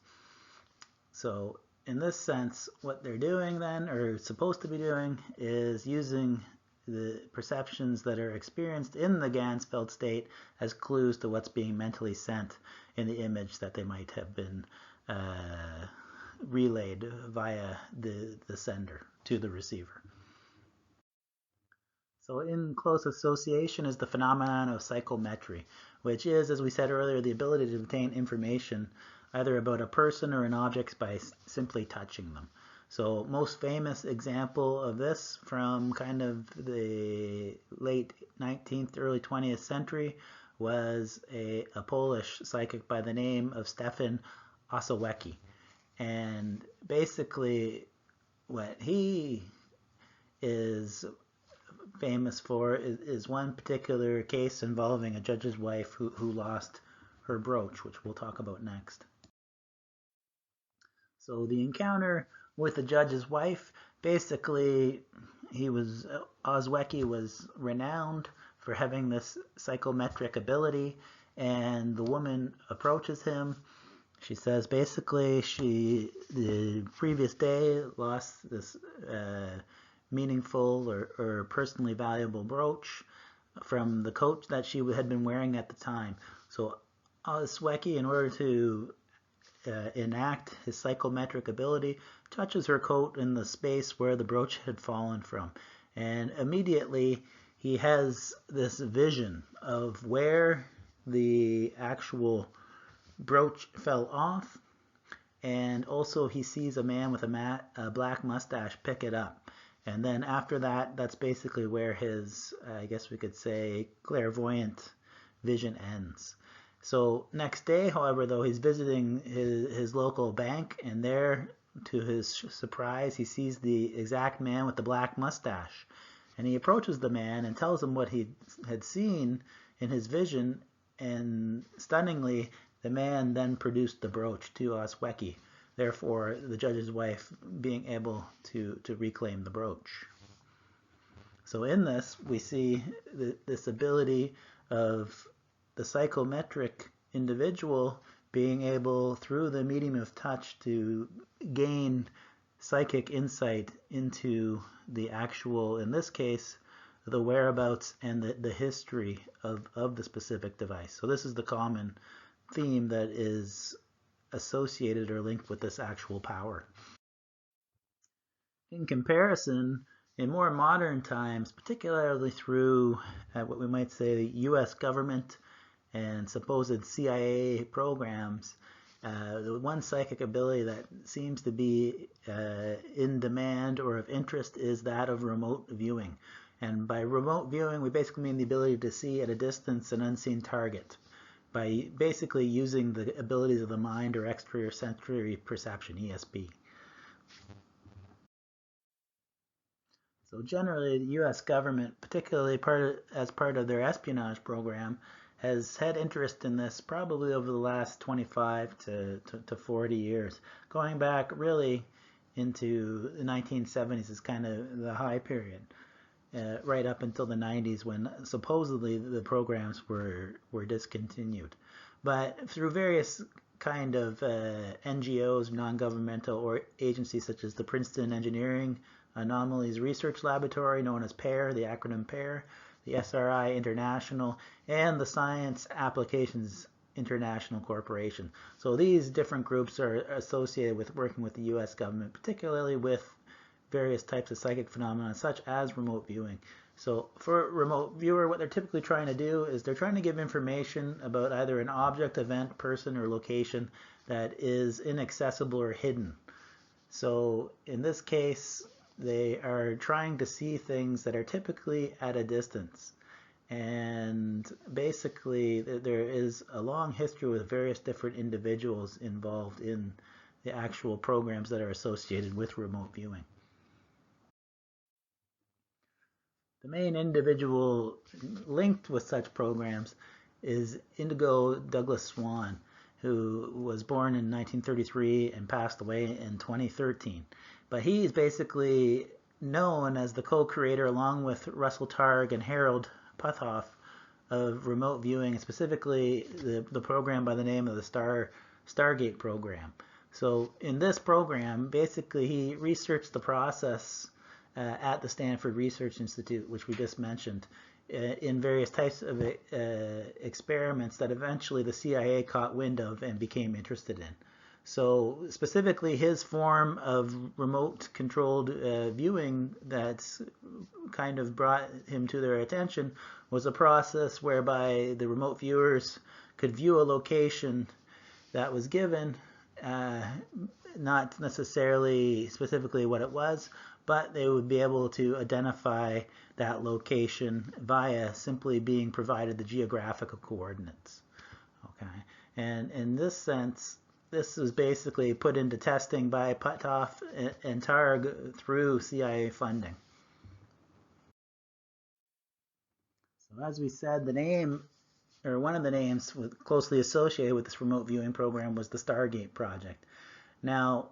So in this sense, what they're doing then, or supposed to be doing, is using the perceptions that are experienced in the Ganzfeld state as clues to what's being mentally sent in the image that they might have been relayed via the sender to the receiver. So in close association is the phenomenon of psychometry, which is, as we said earlier, the ability to obtain information either about a person or an object by simply touching them. So most famous example of this from kind of the late 19th, early 20th century was a Polish psychic by the name of Stefan Osowecki. And basically what he is famous for is one particular case involving a judge's wife who lost her brooch, which we'll talk about next. So the encounter with the judge's wife, basically Osowecki was renowned for having this psychometric ability, and the woman approaches him. She says basically the previous day lost this meaningful or personally valuable brooch from the coat that she had been wearing at the time. So Osowecki, in order to enact his psychometric ability, touches her coat in the space where the brooch had fallen from. And immediately he has this vision of where the actual brooch fell off, and also he sees a man with a black mustache pick it up. And then after that, that's basically where his, I guess we could say, clairvoyant vision ends. So next day, however, though, he's visiting his local bank, and there, to his surprise, he sees the exact man with the black mustache. And he approaches the man and tells him what he had seen in his vision, and stunningly, the man then produced the brooch to Osowecki, therefore the judge's wife being able to reclaim the brooch. So in this, we see this ability of the psychometric individual being able, through the medium of touch, to gain psychic insight into the actual, in this case, the whereabouts and the history of the specific device. So this is the common theme that is associated or linked with this actual power. In comparison, in more modern times, particularly through what we might say the U.S. government and supposed CIA programs, the one psychic ability that seems to be in demand or of interest is that of remote viewing. And by remote viewing, we basically mean the ability to see at a distance an unseen target by basically using the abilities of the mind or exterior sensory perception, ESP. So generally, the U.S. government, particularly as part of their espionage program, has had interest in this probably over the last 25 to 40 years. Going back really into the 1970s is kind of the high period, right up until the 90s when supposedly the programs were discontinued. But through various kind of NGOs, non-governmental or agencies such as the Princeton Engineering Anomalies Research Laboratory, known as PAIR, the acronym PAIR, the SRI International, and the Science Applications International Corporation. So these different groups are associated with working with the U.S. government, particularly with various types of psychic phenomena, such as remote viewing. So for a remote viewer, what they're typically trying to do is they're trying to give information about either an object, event, person, or location that is inaccessible or hidden. So in this case, they are trying to see things that are typically at a distance. And basically, there is a long history with various different individuals involved in the actual programs that are associated with remote viewing. The main individual linked with such programs is Indigo Douglas Swan, who was born in 1933 and passed away in 2013. But he is basically known as the co-creator, along with Russell Targ and Harold Puthoff, of remote viewing, specifically the program by the name of the Stargate program. So in this program, basically he researched the process at the Stanford Research Institute, which we just mentioned, in various types of experiments that eventually the CIA caught wind of and became interested in. So specifically his form of remote controlled viewing that's kind of brought him to their attention was a process whereby the remote viewers could view a location that was given, not necessarily specifically what it was, but they would be able to identify that location via simply being provided the geographical coordinates. Okay, and in this sense, this was basically put into testing by Puthoff and Targ through CIA funding. So as we said, the name, or one of the names closely associated with this remote viewing program, was the Stargate project. Now,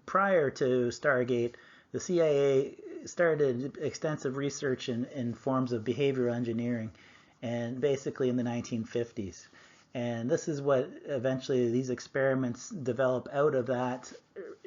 prior to Stargate, the CIA started extensive research in forms of behavioral engineering, and basically in the 1950s. And this is what eventually these experiments develop out of that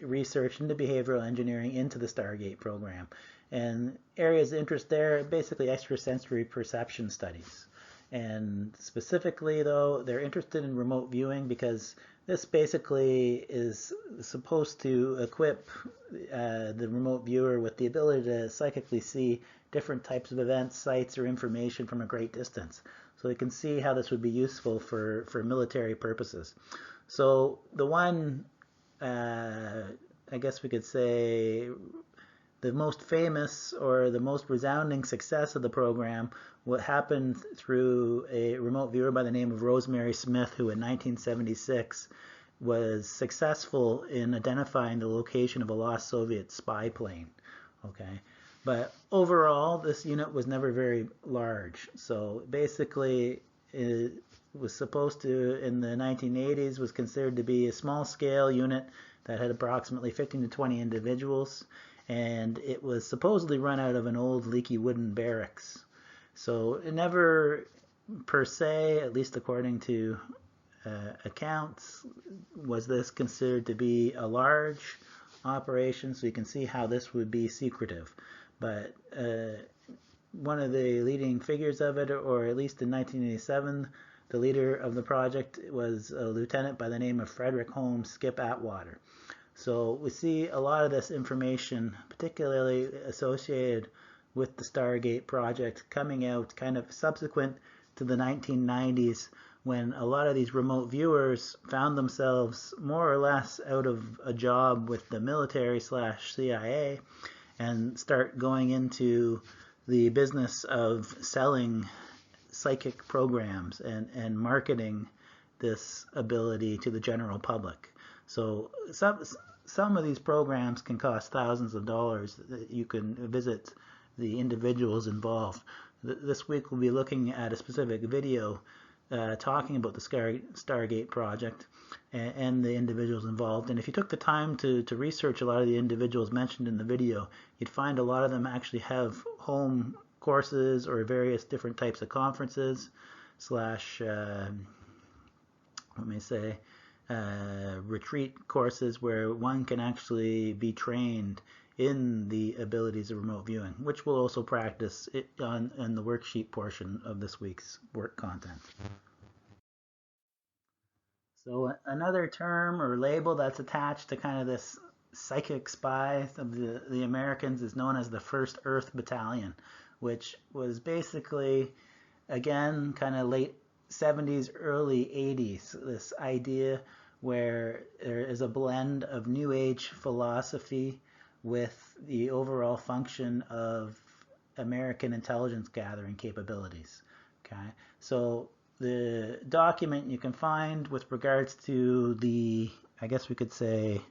research into behavioral engineering into the Stargate program. And areas of interest there, basically extrasensory perception studies. And specifically, though, they're interested in remote viewing because this basically is supposed to equip the remote viewer with the ability to psychically see different types of events, sites, or information from a great distance. So you can see how this would be useful for military purposes. So the one, I guess we could say, the most famous or the most resounding success of the program, what happened through a remote viewer by the name of Rosemary Smith, who in 1976 was successful in identifying the location of a lost Soviet spy plane. Okay, but overall, this unit was never very large. So basically, it was supposed to, in the 1980s, was considered to be a small-scale unit that had approximately 15 to 20 individuals, and it was supposedly run out of an old leaky wooden barracks. So it never, per se, at least according to accounts, was this considered to be a large operation, so you can see how this would be secretive. But one of the leading figures of it, or at least in 1987, the leader of the project was a lieutenant by the name of Frederick Holmes Skip Atwater. So we see a lot of this information, particularly associated with the Stargate project, coming out kind of subsequent to the 1990s, when a lot of these remote viewers found themselves more or less out of a job with the military/CIA and start going into the business of selling psychic programs and marketing this ability to the general public. So some of these programs can cost thousands of dollars. You can visit the individuals involved. This week we'll be looking at a specific video talking about the Stargate project and the individuals involved. And if you took the time to research a lot of the individuals mentioned in the video, you'd find a lot of them actually have home courses or various different types of conferences slash, let me say, retreat courses where one can actually be trained in the abilities of remote viewing, which we'll also practice in the worksheet portion of this week's work content. So another term or label that's attached to kind of this psychic spy of the Americans is known as the First Earth Battalion, which was basically, again, kind of late 70s, early 80s, this idea where there is a blend of New Age philosophy with the overall function of American intelligence gathering capabilities. Okay, so the document you can find with regards to the, I guess we could say,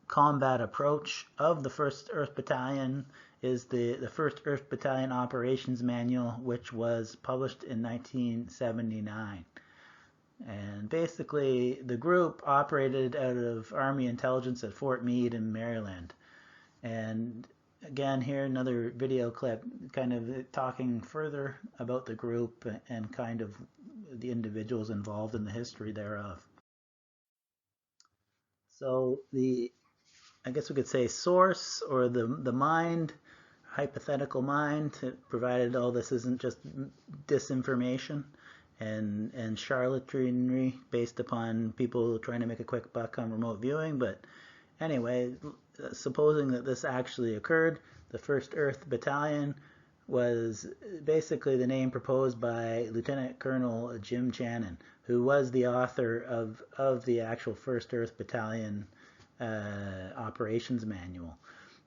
combat approach of the First Earth Battalion is the First Earth Battalion Operations Manual, which was published in 1979. And basically, the group operated out of Army intelligence at Fort Meade in Maryland. And again, here another video clip kind of talking further about the group and kind of the individuals involved in the history thereof. So I guess we could say source, or the mind, hypothetical mind, provided all this isn't just disinformation and charlatanry based upon people trying to make a quick buck on remote viewing. But anyway, supposing that this actually occurred, the 1st Earth Battalion was basically the name proposed by Lieutenant Colonel Jim Channon, who was the author of the actual 1st Earth Battalion operations manual.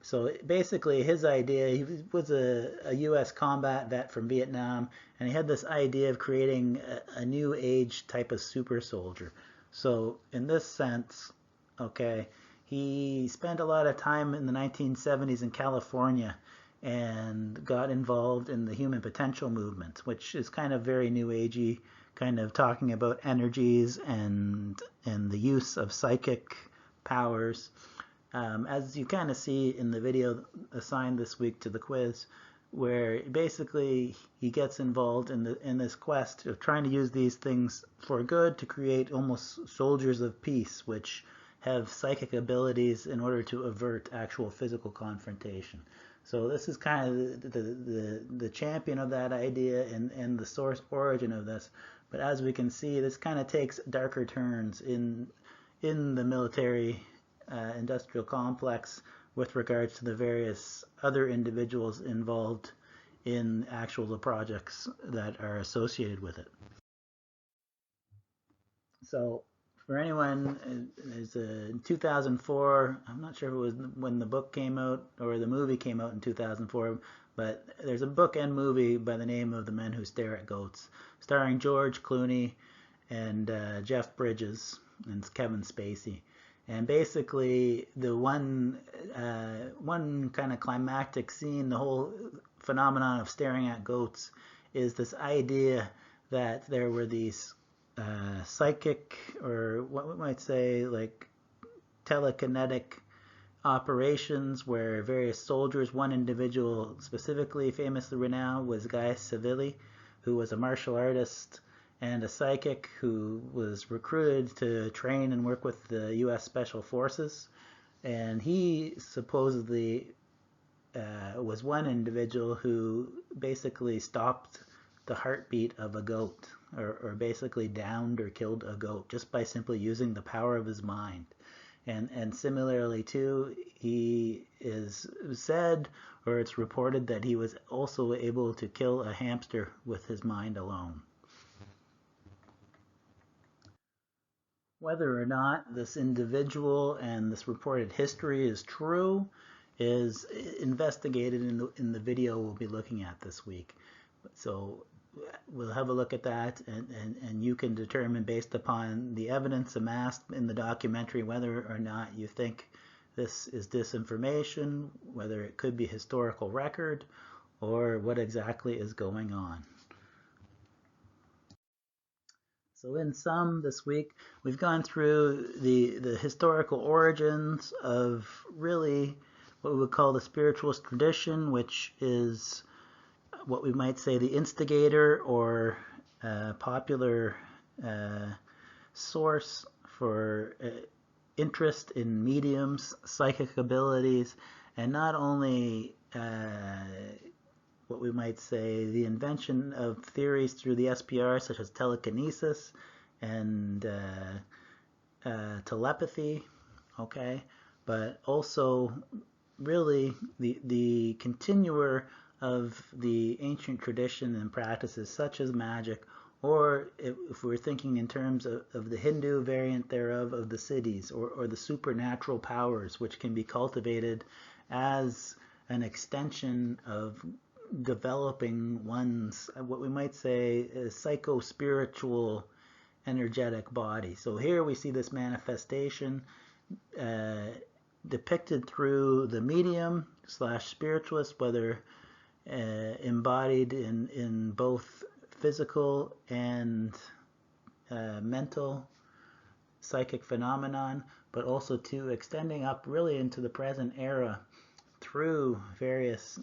So basically his idea, he was a U.S. combat vet from Vietnam, and he had this idea of creating a new age type of super soldier. So in this sense, okay, he spent a lot of time in the 1970s in California and got involved in the human potential movement, which is kind of very new agey, kind of talking about energies and the use of psychic powers. As you kind of see in the video assigned this week to the quiz, where basically he gets involved in this quest of trying to use these things for good to create almost soldiers of peace, which have psychic abilities in order to avert actual physical confrontation. So this is kind of the champion of that idea and the source origin of this. But as we can see, this kind of takes darker turns in the military industrial complex with regards to the various other individuals involved in actual projects that are associated with it. So for anyone, there's in 2004, I'm not sure if it was when the book came out or the movie came out in 2004, but there's a book and movie by the name of The Men Who Stare at Goats, starring George Clooney and Jeff Bridges and Kevin Spacey. And basically, the one kind of climactic scene, the whole phenomenon of staring at goats, is this idea that there were these psychic, or what we might say, like telekinetic operations where various soldiers, one individual specifically famously renowned was Guy Civilli, who was a martial artist and a psychic who was recruited to train and work with the U.S. Special Forces. And he supposedly was one individual who basically stopped the heartbeat of a goat, or basically downed or killed a goat just by simply using the power of his mind. And similarly too, he is said, or it's reported, that he was also able to kill a hamster with his mind alone. Whether or not this individual and this reported history is true is investigated in the video we'll be looking at this week. So we'll have a look at that, and you can determine based upon the evidence amassed in the documentary whether or not you think this is disinformation, whether it could be historical record, or what exactly is going on. So in sum, this week we've gone through the historical origins of really what we would call the spiritualist tradition, which is what we might say the instigator or popular source for interest in mediums, psychic abilities, and not only what we might say the invention of theories through the SPR, such as telekinesis and telepathy, okay, but also really the continuer of the ancient tradition and practices such as magic, or if we're thinking in terms of the Hindu variant thereof, of the siddhis, or the supernatural powers which can be cultivated as an extension of developing one's, what we might say, a psycho-spiritual energetic body. So here we see this manifestation depicted through the medium slash spiritualist, whether embodied in both physical and mental psychic phenomenon, but also to extending up really into the present era through various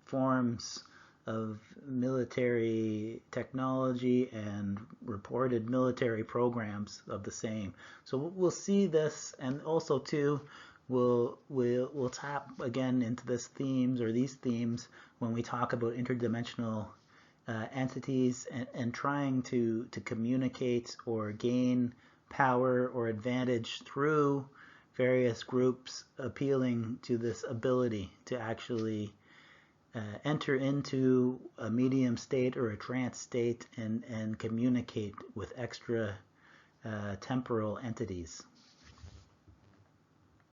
forms of military technology and reported military programs of the same. So we'll see this, and also too, we'll tap again into these themes when we talk about interdimensional entities and trying to communicate or gain power or advantage through various groups, appealing to this ability to actually enter into a medium state or a trance state and communicate with extra temporal entities.